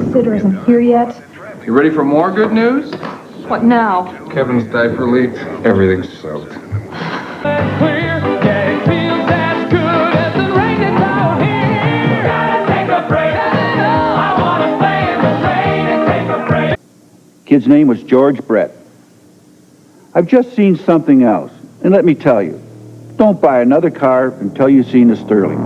babysitter isn't here yet. You ready for more good news? What now? Kevin's diaper leaked. Everything's soaked. Kid's name was George Brett. I've just seen something else, and let me tell you, don't buy another car until you've seen a Sterling.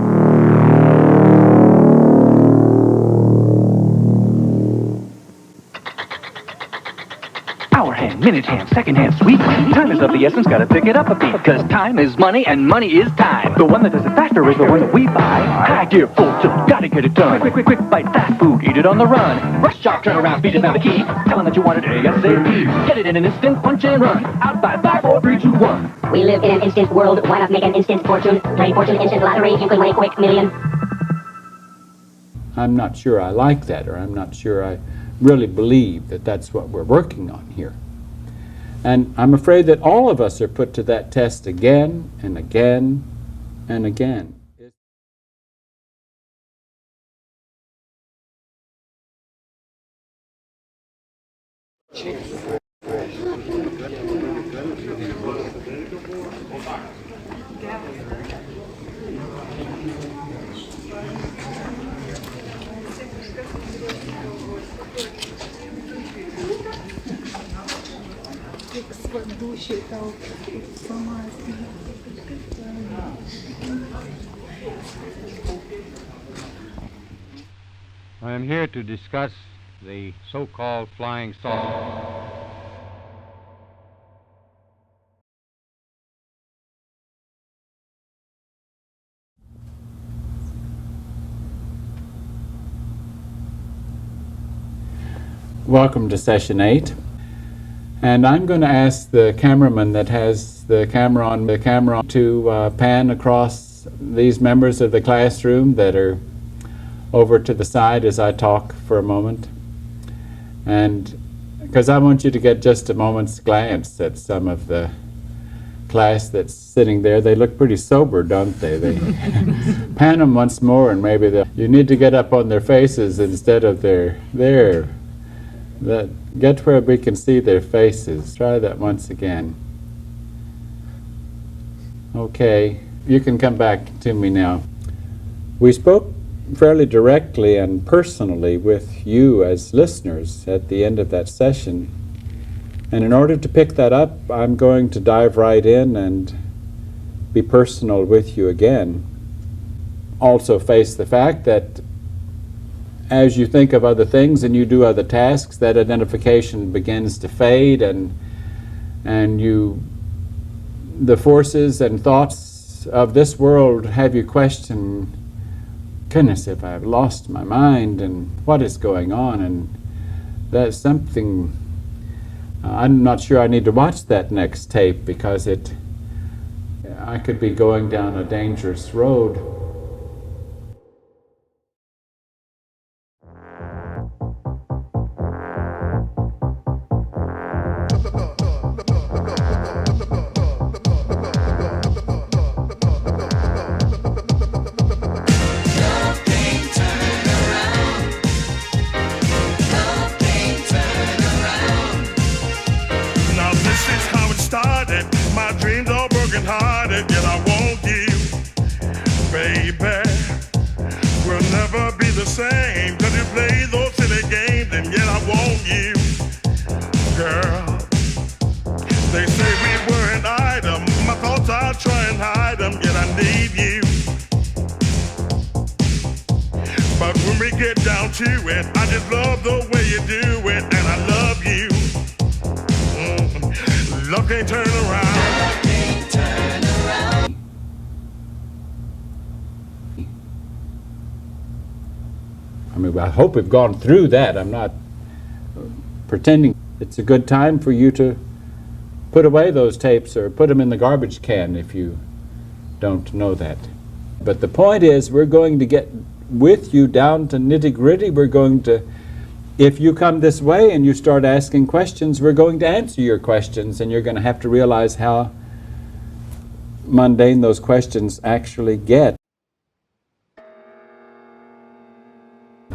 Hour hand, minute hand, second hand, sweet. Time is of the essence, gotta pick it up a beat. Cause time is money and money is time. The one that does it faster is the one that we buy. High gear, full tilt, gotta get it done. Quick, quick, quick, bite fast food, eat it on the run. Rush shop, turn around, speed is now the key. Tell them that you want it ASAP. Get it in an instant, punch and run. Out by 5, 4, 3, 2, 1. We live in an instant world, why not make an instant fortune? Play Fortune Instant Lottery, you can win a quick million. I'm not sure I like that, or I'm not sure I really believe that that's what we're working on here. And I'm afraid that all of us are put to that test again and again and again. I am here to discuss the so-called flying saucer. Welcome to session 8. And I'm going to ask the cameraman that has the camera on to pan across these members of the classroom that are over to the side as I talk for a moment. And because I want you to get just a moment's glance at some of the class that's sitting there. They look pretty sober, don't they? They pan them once more, and maybe you need to get up on their faces instead of there. Get where we can see their faces. Try that once again. Okay, you can come back to me now. We spoke fairly directly and personally with you as listeners at the end of that session. And in order to pick that up, I'm going to dive right in and be personal with you again. Also face the fact that as you think of other things and you do other tasks, that identification begins to fade, and the forces and thoughts of this world have you question, goodness, if I've lost my mind and what is going on, and that's something, I'm not sure I need to watch that next tape because I could be going down a dangerous road. I hope we've gone through that. I'm not pretending. It's a good time for you to put away those tapes or put them in the garbage can if you don't know that. But the point is, we're going to get with you down to nitty-gritty. We're going to, if you come this way and you start asking questions, we're going to answer your questions, and you're going to have to realize how mundane those questions actually get.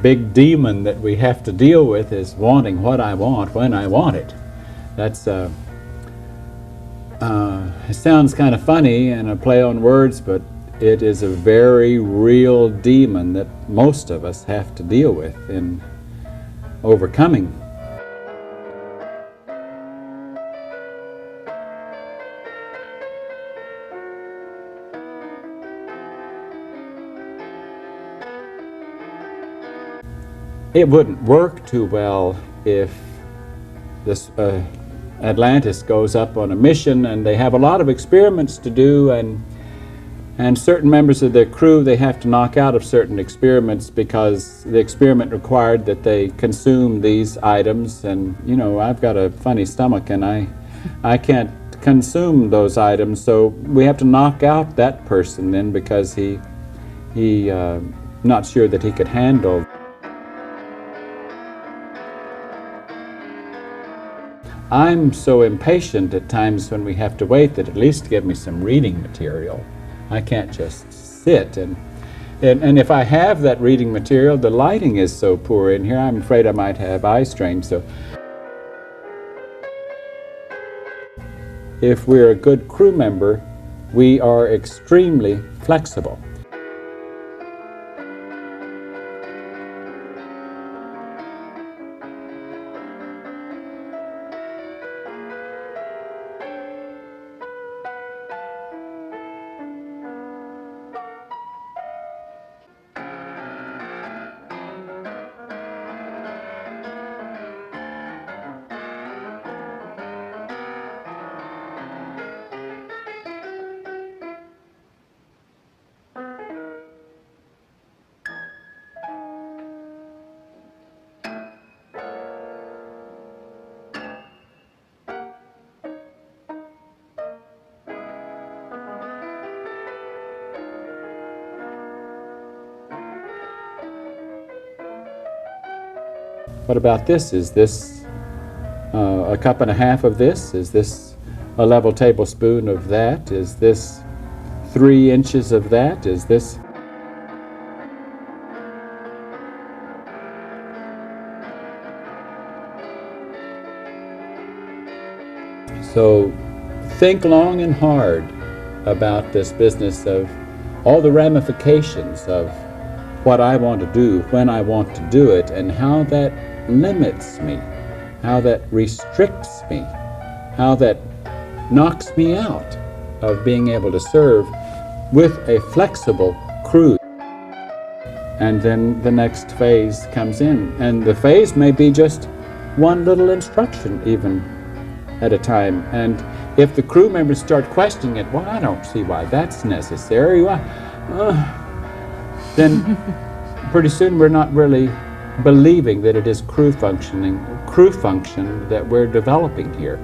big demon that we have to deal with is wanting what I want when I want it. That's it sounds kind of funny and a play on words, but it is a very real demon that most of us have to deal with in overcoming. It wouldn't work too well if this Atlantis goes up on a mission and they have a lot of experiments to do, and certain members of the crew they have to knock out of certain experiments because the experiment required that they consume these items, and you know, I've got a funny stomach and I can't consume those items, so we have to knock out that person then because he not sure that he could handle. I'm so impatient at times when we have to wait that at least give me some reading material. I can't just sit and if I have that reading material, the lighting is so poor in here, I'm afraid I might have eye strain. So if we're a good crew member, we are extremely flexible. What about this? Is this a cup and a half of this? Is this a level tablespoon of that? Is this 3 inches of that? Is this... So think long and hard about this business of all the ramifications of what I want to do, when I want to do it, and how that limits me, how that restricts me, how that knocks me out of being able to serve with a flexible crew. And then the next phase comes in, and the phase may be just one little instruction even at a time. And if the crew members start questioning it, well, I don't see why that's necessary, then pretty soon we're not really believing that it is crew function that we're developing here.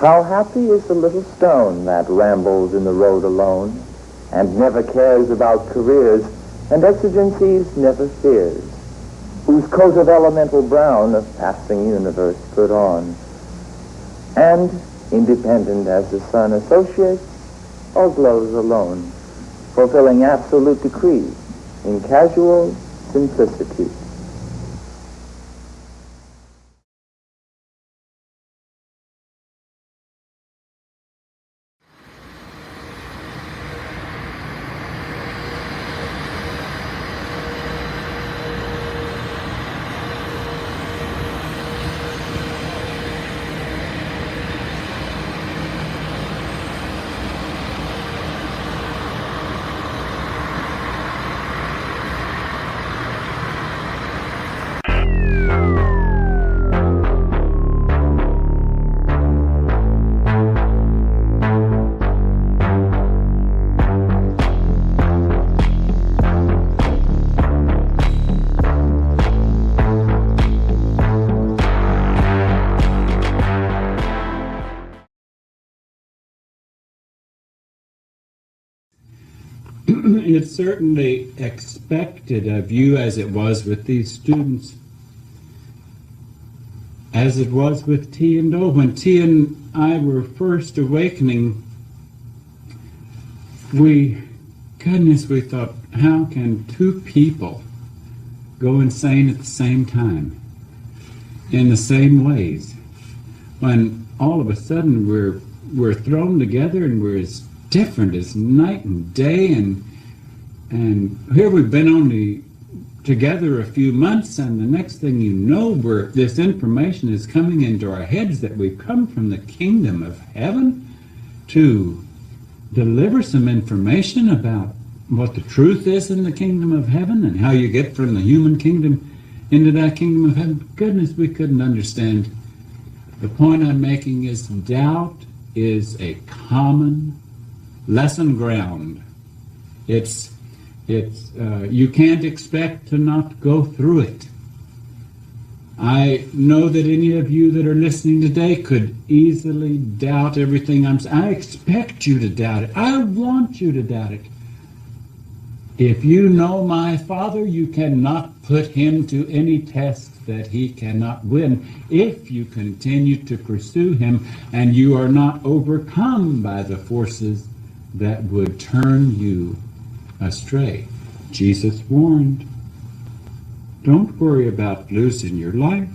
How happy is the little stone that rambles in the road alone, and never cares about careers, and exigencies never fears, whose coat of elemental brown a passing universe put on, and, independent as the sun associates, or glows alone, fulfilling absolute decree in casual simplicity. it's certainly expected of you, as it was with these students, as it was with T and O. When T and I were first awakening, we thought, how can two people go insane at the same time, in the same ways, when all of a sudden we're thrown together and we're as different as night and day, and here we've been only together a few months, and the next thing you know, this information is coming into our heads that we've come from the kingdom of heaven to deliver some information about what the truth is in the kingdom of heaven and how you get from the human kingdom into that kingdom of heaven. Goodness, we couldn't understand. The point I'm making is doubt is a common lesson ground. You can't expect to not go through it. I know that any of you that are listening today could easily doubt everything I'm saying. I expect you to doubt it. I want you to doubt it. If you know my Father, you cannot put him to any test that he cannot win if you continue to pursue him and you are not overcome by the forces that would turn you astray. Jesus warned, don't worry about losing your life.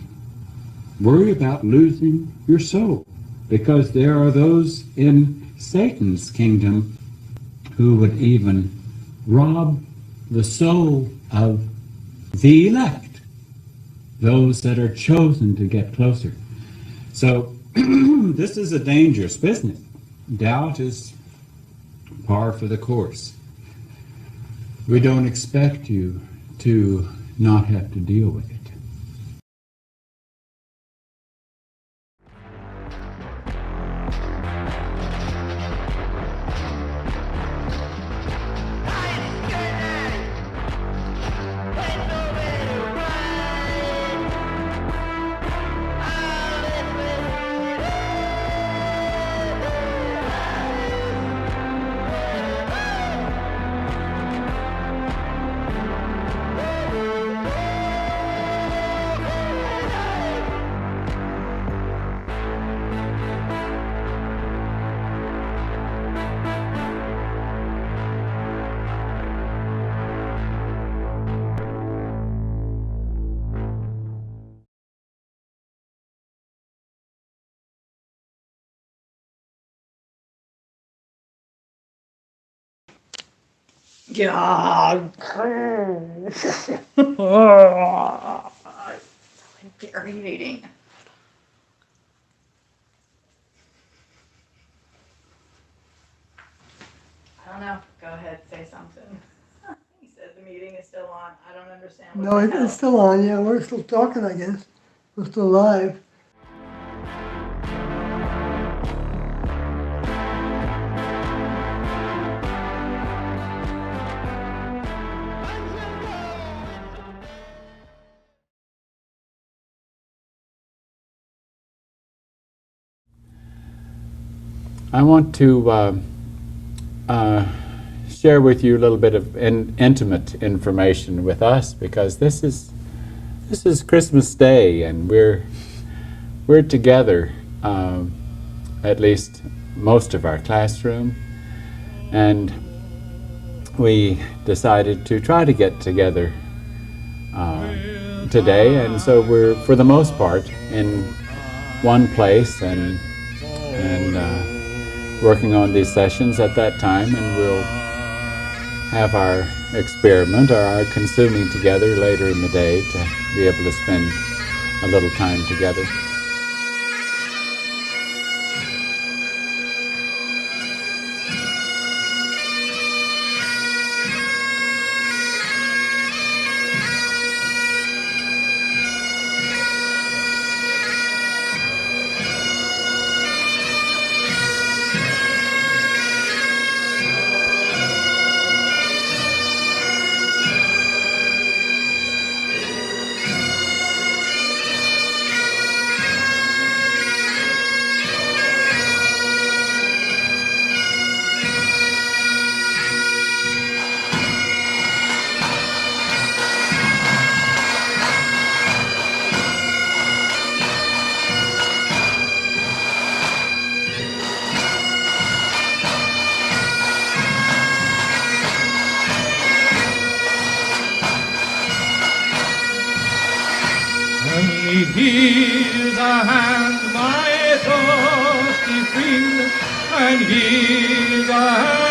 Worry about losing your soul, because there are those in Satan's kingdom who would even rob the soul of the elect, those that are chosen to get closer. So this is a dangerous business. Doubt is par for the course. We don't expect you to not have to deal with it. God. Infuriating. I don't know. Go ahead, say something. He said the meeting is still on. I don't understand what No, the hell. it's still on, yeah, we're still talking, I guess. We're still live. I want to share with you a little bit of intimate information with us, because this is Christmas Day, and we're together, at least most of our classroom, and we decided to try to get together today, and so we're for the most part in one place and working on these sessions at that time, and we'll have our experiment or our consuming together later in the day to be able to spend a little time together. here's a hand, my trusty friend, and here's a hand.